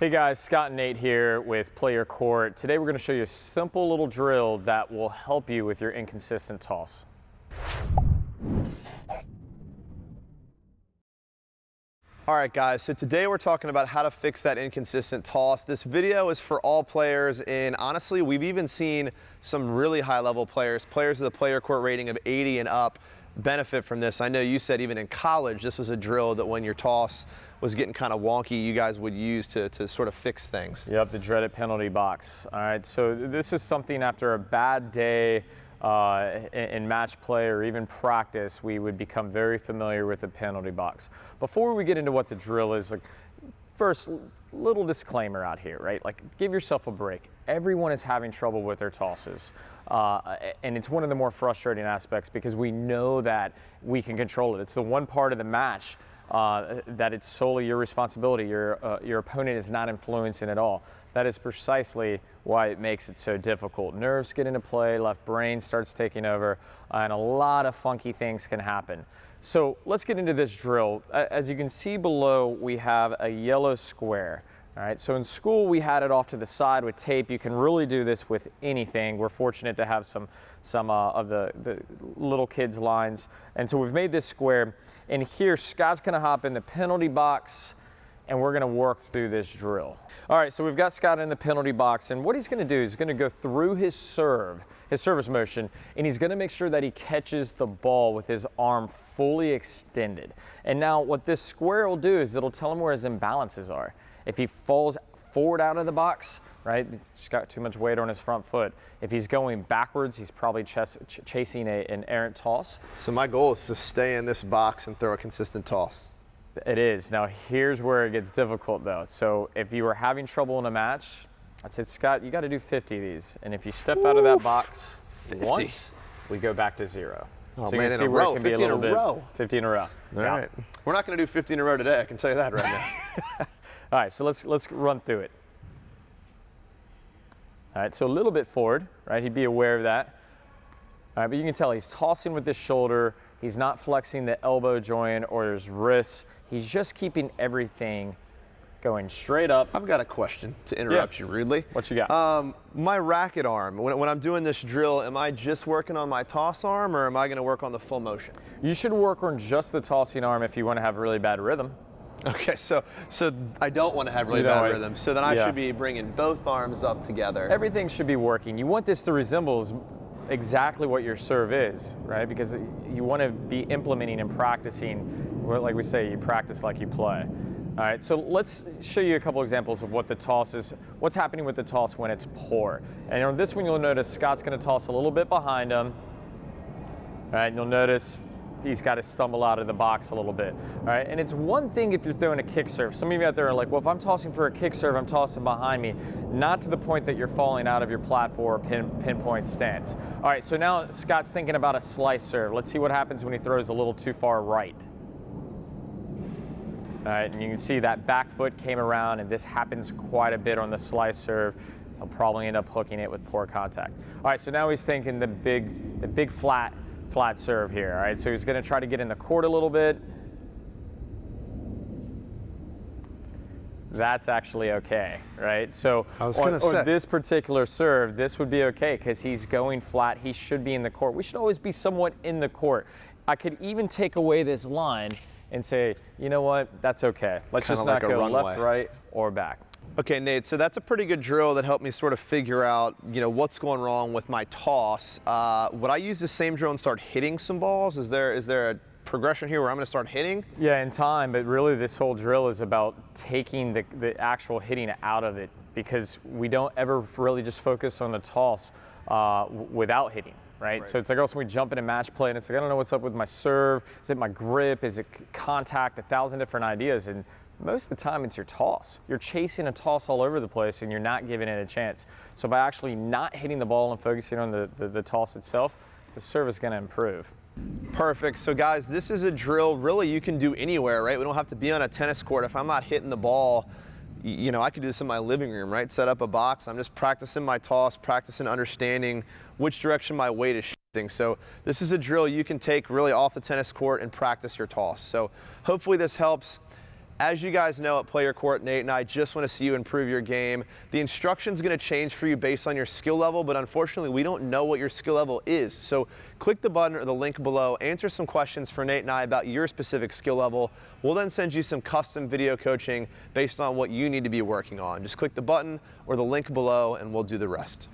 Hey guys, Scott and Nate here with Play Your Court. Today we're going to show you a simple little drill that will help you with your inconsistent toss. All right guys, so today we're talking about how to fix that inconsistent toss. This video is for all players, and honestly we've even seen some really high level players with the Play Your Court rating of 80 and up benefit from this. I know you said even in college this was a drill that when your toss was getting kind of wonky, you guys would use to sort of fix things. Yep, the dreaded penalty box. All right, so this is something after a bad day in match play or even practice, we would become very familiar with the penalty box. Before we get into what the drill is, like, first, little disclaimer out here, right? Like, give yourself a break. Everyone is having trouble with their tosses. And it's one of the more frustrating aspects because we know that we can control it. It's the one part of the match that it's solely your responsibility. Your opponent is not influencing at all. That is precisely why it makes it so difficult. Nerves get into play, left brain starts taking over, and a lot of funky things can happen. So let's get into this drill. As you can see below, we have a yellow square. All right, so in school we had it off to the side with tape. You can really do this with anything. We're fortunate to have some of the little kids lines. And so we've made this square, and here Scott's gonna hop in the penalty box and we're gonna work through this drill. All right, so we've got Scott in the penalty box, and what he's gonna do is gonna go through his service motion, and he's gonna make sure that he catches the ball with his arm fully extended. And now what this square will do is it'll tell him where his imbalances are. If he falls forward out of the box, right, he's got too much weight on his front foot. If he's going backwards, he's probably chasing an errant toss. So my goal is to stay in this box and throw a consistent toss. It is. Now here's where it gets difficult though. So if you were having trouble in a match, I'd say, Scott, you got to do 50 of these. And if you step out of that box 50. Once, we go back to zero. Oh, so man, you can see where it can be a little bit. 50 in a row. All right. We're not going to do 50 in a row today, I can tell you that right now. All right, so let's run through it. All right, so a little bit forward, right? He'd be aware of that. All right, but you can tell he's tossing with his shoulder. He's not flexing the elbow joint or his wrists. He's just keeping everything going straight up. I've got a question to interrupt you rudely. What you got? My racket arm, when I'm doing this drill, am I just working on my toss arm or am I going to work on the full motion? You should work on just the tossing arm if you want to have really bad rhythm. Okay, so I don't want to have really bad rhythm, so then I should be bringing both arms up together. Everything should be working. You want this to resemble exactly what your serve is, right? Because you want to be implementing and practicing, like we say, you practice like you play. All right, so let's show you a couple examples of what the toss is, what's happening with the toss when it's poor. And on this one, you'll notice Scott's going to toss a little bit behind him. All right, and you'll notice he's got to stumble out of the box a little bit. All right, and it's one thing if you're throwing a kick serve. Some of you out there are like, well, if I'm tossing for a kick serve, I'm tossing behind me. Not to the point that you're falling out of your platform or pinpoint stance. All right, so now Scott's thinking about a slice serve. Let's see what happens when he throws a little too far right. All right, and you can see that back foot came around, and this happens quite a bit on the slice serve. He'll probably end up hooking it with poor contact. All right, so now he's thinking the big flat serve here. All right, so he's going to try to get in the court a little bit. That's actually okay, right? So on this particular serve, this would be okay because he's going flat. He should be in the court. We should always be somewhat in the court. I could even take away this line and say, you know what, that's okay. Let's just not go left, right, or back. Okay, Nate, so that's a pretty good drill that helped me sort of figure out, you know, what's going wrong with my toss. Would I use the same drill and start hitting some balls? Is there a progression here where I'm going to start hitting? Yeah, in time, but really this whole drill is about taking the actual hitting out of it, because we don't ever really just focus on the toss without hitting. Right? So it's like also we jump into match play and it's like, I don't know what's up with my serve. Is it my grip? Is it contact? 1,000 different ideas. And most of the time it's your toss. You're chasing a toss all over the place and you're not giving it a chance. So by actually not hitting the ball and focusing on the toss itself, the serve is going to improve. Perfect. So guys, this is a drill really you can do anywhere, right? We don't have to be on a tennis court. If I'm not hitting the ball, you know, I could do this in my living room, right? Set up a box. I'm just practicing my toss, practicing understanding which direction my weight is shifting. So this is a drill you can take really off the tennis court and practice your toss. So hopefully this helps. As you guys know at Play Your Court, Nate and I just want to see you improve your game. The instruction's going to change for you based on your skill level, but unfortunately we don't know what your skill level is. So click the button or the link below, answer some questions for Nate and I about your specific skill level. We'll then send you some custom video coaching based on what you need to be working on. Just click the button or the link below and we'll do the rest.